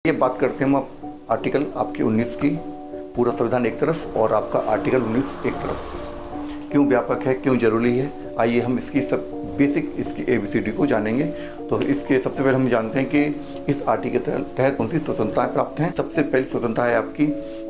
ये बात करते हैं हम आर्टिकल आपके 19 की। पूरा संविधान एक तरफ और आपका आर्टिकल 19 एक तरफ। क्यों व्यापक है, क्यों जरूरी है, आइए हम इसकी सब बेसिक इसकी ABCD को जानेंगे। तो इसके सबसे पहले हम जानते हैं कि इस आर्टिकल के तहत कौन सी स्वतंत्रताएं प्राप्त हैं। सबसे पहली स्वतंत्रता है आपकी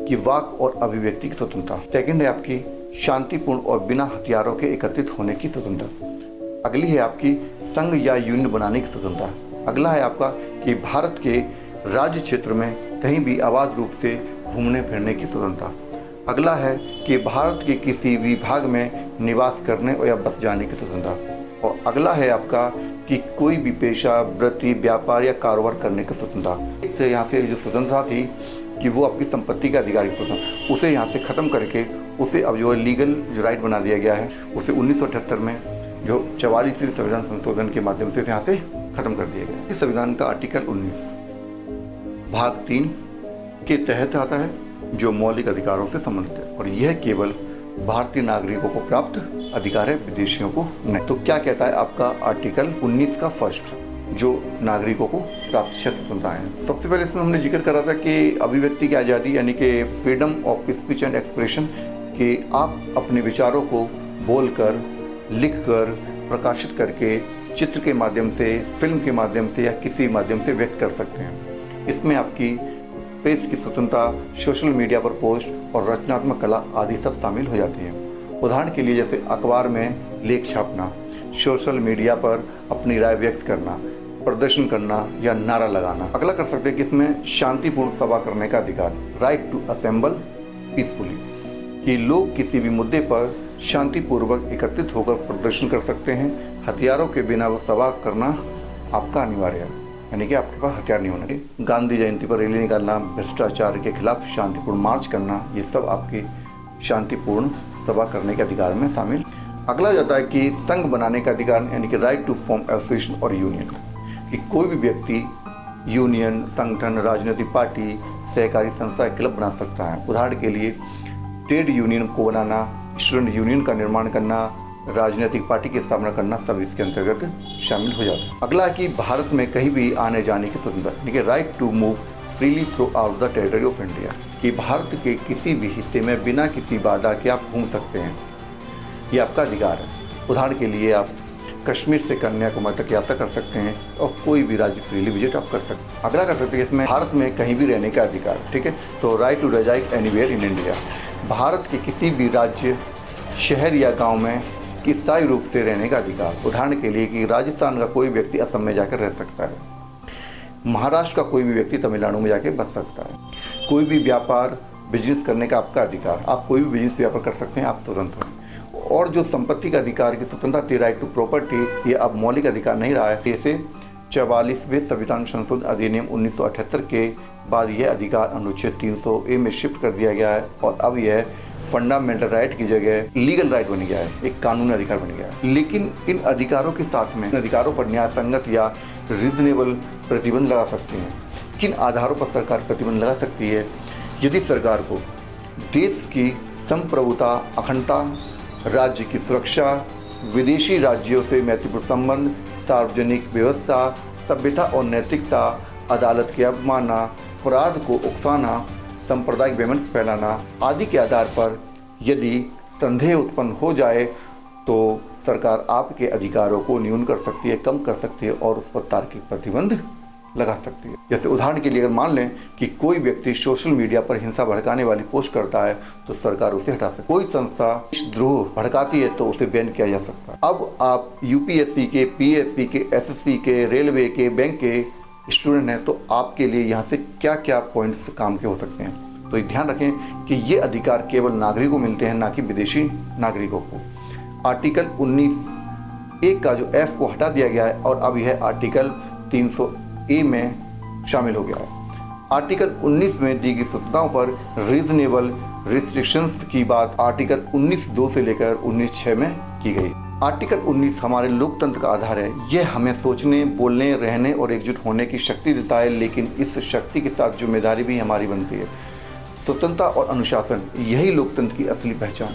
कि वाक और अभिव्यक्ति की स्वतंत्रता। सेकंड है आपकी शांतिपूर्ण और बिना हथियारों के एकत्रित होने की स्वतंत्रता। अगली है आपकी संघ या यूनियन बनाने की स्वतंत्रता। अगला है आपका कि भारत के राज्य क्षेत्र में कहीं भी अबाध रूप से घूमने फिरने की स्वतंत्रता। अगला है कि भारत के किसी भी भाग में निवास करने या बस जाने की स्वतंत्रता। और अगला है आपका कि कोई भी पेशा, वृत्ति, व्यापार या कारोबार करने की स्वतंत्रता। एक तो यहाँ से जो स्वतंत्रता थी कि वो आपकी संपत्ति का अधिकार की स्वतंत्रता, उसे यहाँ से ख़त्म करके उसे अब जो है लीगल जो राइट बना दिया गया है, उसे 1978 में जो 44वें संविधान संशोधन के माध्यम से यहाँ से ख़त्म कर दिया गया। इस संविधान का आर्टिकल 19 भाग 3 के तहत आता है जो मौलिक अधिकारों से संबंधित है और यह केवल भारतीय नागरिकों को प्राप्त अधिकार है, विदेशियों को नहीं। तो क्या कहता है आपका आर्टिकल 19 का फर्स्ट जो नागरिकों को प्राप्त स्वतंत्रता है। सबसे पहले इसमें हमने जिक्र करा था कि अभिव्यक्ति की आज़ादी यानी कि freedom of speech and expression, कि आप अपने विचारों को बोलकर, लिखकर, प्रकाशित करके, चित्र के माध्यम से, फिल्म के माध्यम से या किसी माध्यम से व्यक्त कर सकते हैं। इसमें आपकी प्रेस की स्वतंत्रता, सोशल मीडिया पर पोस्ट और रचनात्मक कला आदि सब शामिल हो जाती है। उदाहरण के लिए जैसे अखबार में लेख छापना, सोशल मीडिया पर अपनी राय व्यक्त करना, प्रदर्शन करना या नारा लगाना। अगला कर सकते हैं कि इसमें शांतिपूर्ण सभा करने का अधिकार, राइट टू असेंबल पीसफुली, कि लोग किसी भी मुद्दे पर शांतिपूर्वक एकत्रित होकर प्रदर्शन कर सकते हैं। हथियारों के बिना वो सभा करना आपका अनिवार्य है, यानी कि आपके पास हथियार नहीं होना चाहिए। गांधी जयंती पर रैली निकालना, भ्रष्टाचार के खिलाफ शांतिपूर्ण मार्च करना, ये सब आपकी शांतिपूर्ण सभा करने के अधिकार में शामिल। अगला जाता है कि संघ बनाने का अधिकार, यानी कि राइट टू फॉर्म एसोसिएशन और यूनियन, कि कोई भी व्यक्ति यूनियन, संगठन, राजनीतिक पार्टी, सहकारी संस्था, क्लब बना सकता है। उदाहरण के लिए ट्रेड यूनियन को बनाना, स्टूडेंट यूनियन का निर्माण करना, राजनीतिक पार्टी की स्थापना करना, सब इसके अंतर्गत शामिल हो जाता है। अगला है कि भारत में कहीं भी आने जाने की स्वतंत्रता, यानी कि right to move freely throughout the territory of India, कि भारत के किसी भी हिस्से में बिना किसी बाधा के आप घूम सकते हैं, ये आपका अधिकार है। उदाहरण के लिए आप कश्मीर से कन्याकुमारी तक यात्रा कर सकते हैं और कोई भी राज्य फ्रीली विजिट आप कर सकते हैं। अगला कर सकते हैं इसमें भारत में कहीं भी रहने का अधिकार, ठीक है। तो right to reside anywhere in India, Bharat के किसी भी राज्य, शहर या गाँव में कि स्थायी रूप से रहने का अधिकार। उदाहरण के लिए कि राजस्थान का कोई व्यक्ति असम में जाकर रह सकता है, महाराष्ट्र का कोई भी व्यक्ति तमिलनाडु में जाकर बस सकता है। कोई भी व्यापार, बिजनेस करने का आपका अधिकार, आप कोई भी बिजनेस व्यापार कर सकते हैं, आप स्वतंत्र हैं। और जो संपत्ति का अधिकार की स्वतंत्रता थी, राइट टू प्रॉपर्टी, ये अब मौलिक अधिकार नहीं रहा है। जैसे 44वें संविधान संशोधन अधिनियम 1978 के बाद यह अधिकार अनुच्छेद 300A में शिफ्ट कर दिया गया है और अब यह फंडामेंटल राइट की जगह लीगल राइट बन गया है, एक कानूनी अधिकार बन गया है। लेकिन इन अधिकारों के साथ में अधिकारों पर न्याय संगत या रीजनेबल प्रतिबंध लगा सकते हैं। किन आधारों पर सरकार प्रतिबंध लगा सकती है? यदि सरकार को देश की संप्रभुता, अखंडता, राज्य की सुरक्षा, विदेशी राज्यों से मैत्रीपूर्ण संबंध, सार्वजनिक व्यवस्था, सभ्यता और नैतिकता, अदालत की अवमानना, अपराध को उकसाना, सांप्रदायिक वैमनस्य फैलाना आदि के आधार पर यदि संदेह उत्पन्न हो जाए तो सरकार आपके अधिकारों को न्यून कर सकती है, कम कर सकती है और उस पर तार्किक प्रतिबंध लगा सकती है। जैसे उदाहरण के लिए अगर मान लें कि कोई व्यक्ति सोशल मीडिया पर हिंसा भड़काने वाली पोस्ट करता है तो सरकार उसे हटा सकती है। कोई संस्था देशद्रोह भड़काती है तो उसे बैन किया जा सकता है। अब आप UPSC के, PSC के, SSC के, रेलवे के, बैंक के स्टूडेंट हैं तो आपके लिए यहाँ से क्या क्या पॉइंट्स काम के हो सकते हैं। तो ये ध्यान रखें कि ये अधिकार केवल नागरिकों को मिलते हैं, ना कि विदेशी नागरिकों को। आर्टिकल 19A का जो F को हटा दिया गया है और अब यह आर्टिकल 300A में शामिल हो गया है। आर्टिकल 19 में दी गई स्वतंत्रताओं पर रीजनेबल रिस्ट्रिक्शंस की बात आर्टिकल 19(2) से लेकर 19(6) में की गई। आर्टिकल 19 हमारे लोकतंत्र का आधार है। यह हमें सोचने, बोलने, रहने और एकजुट होने की शक्ति देता है, लेकिन इस शक्ति के साथ जिम्मेदारी भी हमारी बनती है। स्वतंत्रता और अनुशासन, यही लोकतंत्र की असली पहचान।